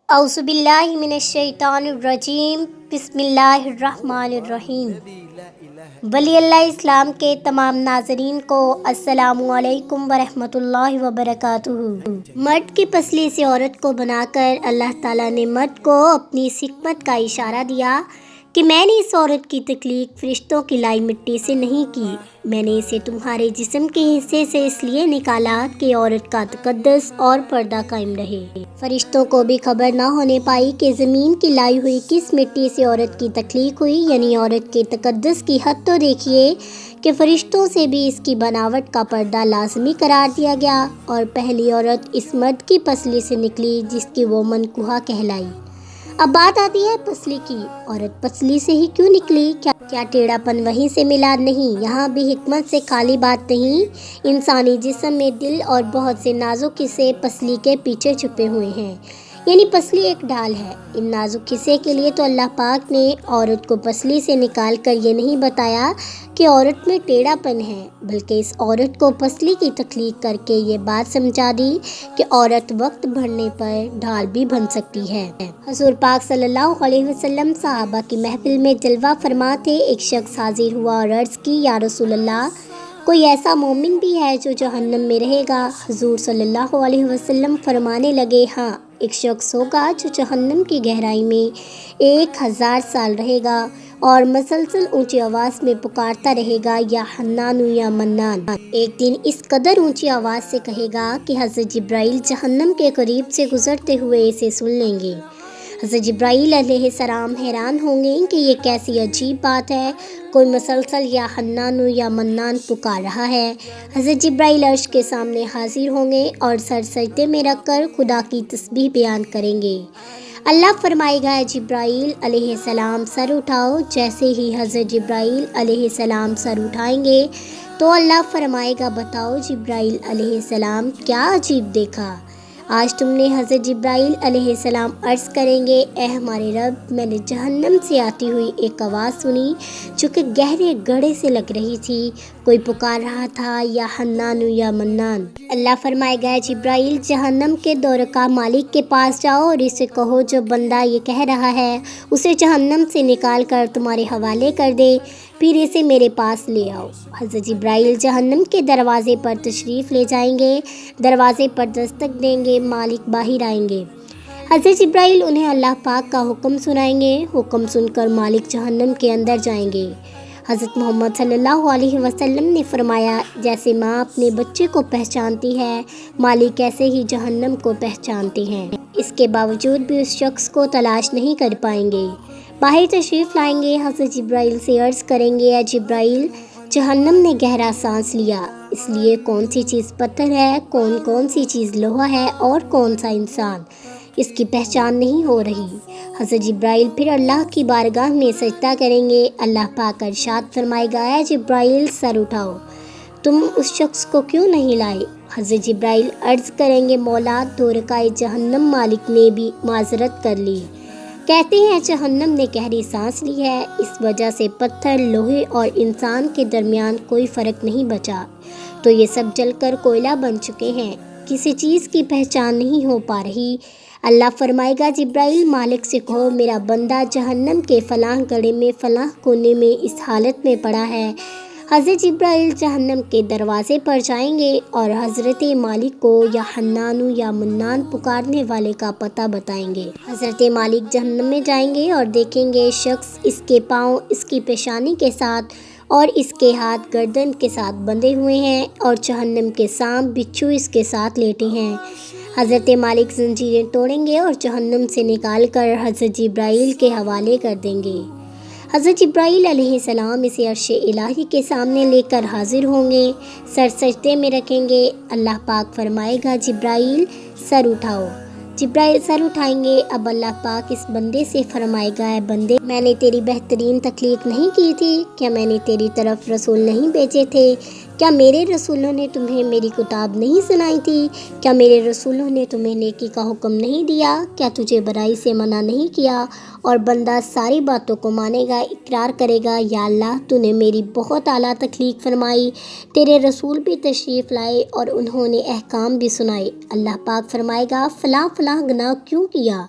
اعوذ باللہ من الشیطان الرجیم، بسم اللہ الرحمن الرحیم۔ ولی اللہ اسلام کے تمام ناظرین کو السلام علیکم ورحمۃ اللہ وبرکاتہ۔ مرد کی پسلی سے عورت کو بنا کر اللہ تعالیٰ نے مرد کو اپنی حکمت کا اشارہ دیا کہ میں نے اس عورت کی تخلیق فرشتوں کی لائی مٹی سے نہیں کی، میں نے اسے تمہارے جسم کے حصے سے اس لیے نکالا کہ عورت کا تقدس اور پردہ قائم رہے۔ فرشتوں کو بھی خبر نہ ہونے پائی کہ زمین کی لائی ہوئی کس مٹی سے عورت کی تخلیق ہوئی، یعنی عورت کے تقدس کی حد تو دیکھیے کہ فرشتوں سے بھی اس کی بناوٹ کا پردہ لازمی قرار دیا گیا، اور پہلی عورت اس مرد کی پسلی سے نکلی جس کی وہ منکوحہ کہلائی۔ اب بات آتی ہے پسلی کی، عورت پسلی سے ہی کیوں نکلی؟ کیا ٹیڑھا پن وہیں سے ملا؟ نہیں، یہاں بھی حکمت سے خالی بات نہیں۔ انسانی جسم میں دل اور بہت سے نازک حصے پسلی کے پیچھے چھپے ہوئے ہیں، یعنی پسلی ایک ڈھال ہے۔ ان نازک حصے کے لیے تو اللہ پاک نے عورت کو پسلی سے نکال کر یہ نہیں بتایا کہ عورت میں ٹیڑھا پن ہے، بلکہ اس عورت کو پسلی کی تخلیق کر کے یہ بات سمجھا دی کہ عورت وقت بڑھنے پر ڈھال بھی بن سکتی ہے۔ حضور پاک صلی اللہ علیہ وسلم صحابہ کی محفل میں جلوہ فرما تھے۔ ایک شخص حاضر ہوا اور عرض کی، یا رسول اللہ، کوئی ایسا مومن بھی ہے جو جہنم میں رہے گا؟ حضور صلی اللہ علیہ وسلم فرمانے لگے، ہاں، ایک شخص ہوگا جو جہنم کی گہرائی میں 1000 سال رہے گا اور مسلسل اونچی آواز میں پکارتا رہے گا، یا حنان یا منان۔ ایک دن اس قدر اونچی آواز سے کہے گا کہ حضرت جبرائیل جہنم کے قریب سے گزرتے ہوئے اسے سن لیں گے۔ حضرت جبرائیل علیہ السلام حیران ہوں گے کہ یہ کیسی عجیب بات ہے، کوئی مسلسل یا حنان یا منان پکار رہا ہے۔ حضرت جبرائیل عرش کے سامنے حاضر ہوں گے اور سر سجدے میں رکھ کر خدا کی تسبیح بیان کریں گے۔ اللہ فرمائے گا، جبرائیل علیہ السلام سر اٹھاؤ۔ جیسے ہی حضرت جبرائیل علیہ السلام سر اٹھائیں گے تو اللہ فرمائے گا، بتاؤ جبرائیل علیہ السلام، کیا عجیب دیکھا؟ آج تم نے؟ حضرت جبرائیل علیہ السلام عرض کریں گے، اے ہمارے رب، میں نے جہنم سے آتی ہوئی ایک آواز سنی جو کہ گہرے گڑھے سے لگ رہی تھی، کوئی پکار رہا تھا، یا حنان یا منان۔ اللہ فرمائے گا، جبرائیل جہنم کے دورکا مالک کے پاس جاؤ اور اسے کہو جو بندہ یہ کہہ رہا ہے اسے جہنم سے نکال کر تمہارے حوالے کر دے، پھر اسے میرے پاس لے آؤ۔ حضرت جبرائیل جہنم کے دروازے پر تشریف لے جائیں گے، دروازے پر دستک دیں گے، مالک باہر آئیں گے۔ حضرت جبرائیل انہیں اللہ پاک کا حکم سنائیں گے، حکم سن کر مالک جہنم کے اندر جائیں گے۔ حضرت محمد صلی اللہ علیہ وسلم نے فرمایا، جیسے ماں اپنے بچے کو پہچانتی ہے، مالک ایسے ہی جہنم کو پہچانتے ہیں۔ اس کے باوجود بھی اس شخص کو تلاش نہیں کر پائیں گے۔ باہر تشریف لائیں گے، حضرت جبرائیل سے عرض کریں گے، اے جبرائیل، جہنم نے گہرا سانس لیا، اس لیے کون سی چیز پتھر ہے، کون سی چیز لوہا ہے اور کون سا انسان، اس کی پہچان نہیں ہو رہی۔ حضرت جبرائیل پھر اللہ کی بارگاہ میں سجدہ کریں گے۔ اللہ پاک ارشاد فرمائے گا، اے جبرائیل، سر اٹھاؤ، تم اس شخص کو کیوں نہیں لائے؟ حضرت جبرائیل عرض کریں گے، مولا، دورکائے جہنم مالک نے بھی معذرت کر لی، کہتے ہیں جہنم نے گہری سانس لی ہے، اس وجہ سے پتھر، لوہے اور انسان کے درمیان کوئی فرق نہیں بچا، تو یہ سب جل کر کوئلہ بن چکے ہیں، کسی چیز کی پہچان نہیں ہو پا رہی۔ اللہ فرمائے گا، جبرائیل، مالک سے کہو میرا بندہ جہنم کے فلاں گڑھے میں فلاں کونے میں اس حالت میں پڑا ہے۔ حضرت جبرائیل جہنم کے دروازے پر جائیں گے اور حضرت مالک کو یا حنان یا منان پکارنے والے کا پتہ بتائیں گے۔ حضرت مالک جہنم میں جائیں گے اور دیکھیں گے شخص، اس کے پاؤں اس کی پیشانی کے ساتھ اور اس کے ہاتھ گردن کے ساتھ بندھے ہوئے ہیں، اور جہنم کے سانپ بچھو اس کے ساتھ لیٹے ہیں۔ حضرت مالک زنجیریں توڑیں گے اور جہنم سے نکال کر حضرت جبرائیل کے حوالے کر دیں گے۔ حضرت جبرائیل علیہ السلام اسے عرش الہی کے سامنے لے کر حاضر ہوں گے، سر سجدے میں رکھیں گے۔ اللہ پاک فرمائے گا، جبرائیل، سر اٹھاؤ۔ جبرائیل سر اٹھائیں گے۔ اب اللہ پاک اس بندے سے فرمائے گا، اے بندے، میں نے تیری بہترین تخلیق نہیں کی تھی؟ کیا میں نے تیری طرف رسول نہیں بھیجے تھے؟ کیا میرے رسولوں نے تمہیں میری کتاب نہیں سنائی تھی؟ کیا میرے رسولوں نے تمہیں نیکی کا حکم نہیں دیا؟ کیا تجھے برائی سے منع نہیں کیا؟ اور بندہ ساری باتوں کو مانے گا، اقرار کرے گا، یا اللہ تو نے میری بہت اعلیٰ تخلیق فرمائی، تیرے رسول بھی تشریف لائے اور انہوں نے احکام بھی سنائے۔ اللہ پاک فرمائے گا فلاں فلاں گناہ کیوں کیا؟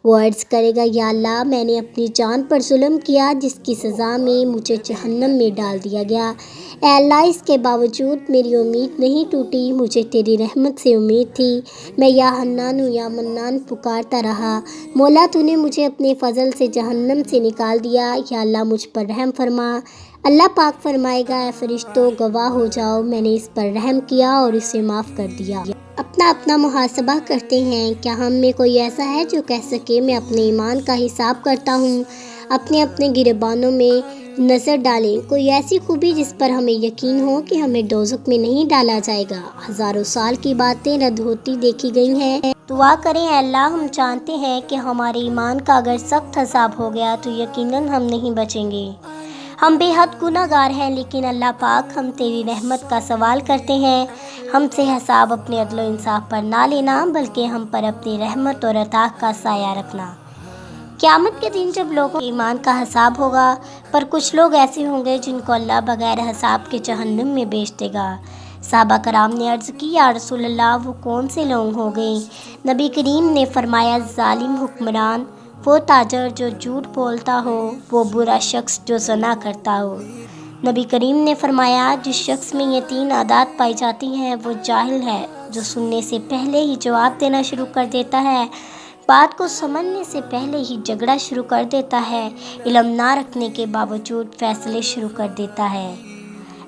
وہ عرض کرے گا یا اللہ میں نے اپنی جان پر ظلم کیا جس کی سزا میں مجھے جہنم میں ڈال دیا گیا۔ اے اللہ اس کے باوجود میری امید نہیں ٹوٹی، مجھے تیری رحمت سے امید تھی، میں یا حنان یا منان پکارتا رہا، مولا تو نے مجھے اپنے فضل سے جہنم سے نکال دیا، یا اللہ مجھ پر رحم فرما۔ اللہ پاک فرمائے گا اے فرشتوں گواہ ہو جاؤ میں نے اس پر رحم کیا اور اسے معاف کر دیا۔ اپنا محاسبہ کرتے ہیں، کیا ہم میں کوئی ایسا ہے جو کہہ سکے میں اپنے ایمان کا حساب کرتا ہوں؟ اپنے گریبانوں میں نظر ڈالیں، کوئی ایسی خوبی جس پر ہمیں یقین ہو کہ ہمیں دوزخ میں نہیں ڈالا جائے گا۔ ہزاروں سال کی باتیں رد ہوتی دیکھی گئی ہیں۔ دعا کریں اے اللہ ہم جانتے ہیں کہ ہمارے ایمان کا اگر سخت حساب ہو گیا تو یقیناً ہم نہیں بچیں گے، ہم بے حد گناہ گار ہیں، لیکن اللہ پاک ہم تیری رحمت کا سوال کرتے ہیں، ہم سے حساب اپنے عدل و انصاف پر نہ لینا بلکہ ہم پر اپنی رحمت اور عطا کا سایہ رکھنا۔ قیامت کے دن جب لوگوں کے ایمان کا حساب ہوگا، پر کچھ لوگ ایسے ہوں گے جن کو اللہ بغیر حساب کے جہنم میں بیچ دے گا۔ صحابہ کرام نے عرض کی یا رسول اللہ وہ کون سے لوگ ہوں گے؟ نبی کریم نے فرمایا ظالم حکمران، وہ تاجر جو جھوٹ بولتا ہو، وہ برا شخص جو زنا کرتا ہو۔ نبی کریم نے فرمایا جس شخص میں یہ 3 عادات پائی جاتی ہیں وہ جاہل ہے، جو سننے سے پہلے ہی جواب دینا شروع کر دیتا ہے، بات کو سمجھنے سے پہلے ہی جھگڑا شروع کر دیتا ہے، علم نہ رکھنے کے باوجود فیصلے شروع کر دیتا ہے۔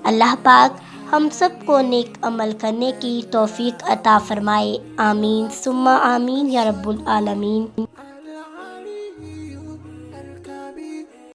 اللہ پاک ہم سب کو نیک عمل کرنے کی توفیق عطا فرمائے، آمین ثم آمین یا رب العالمین۔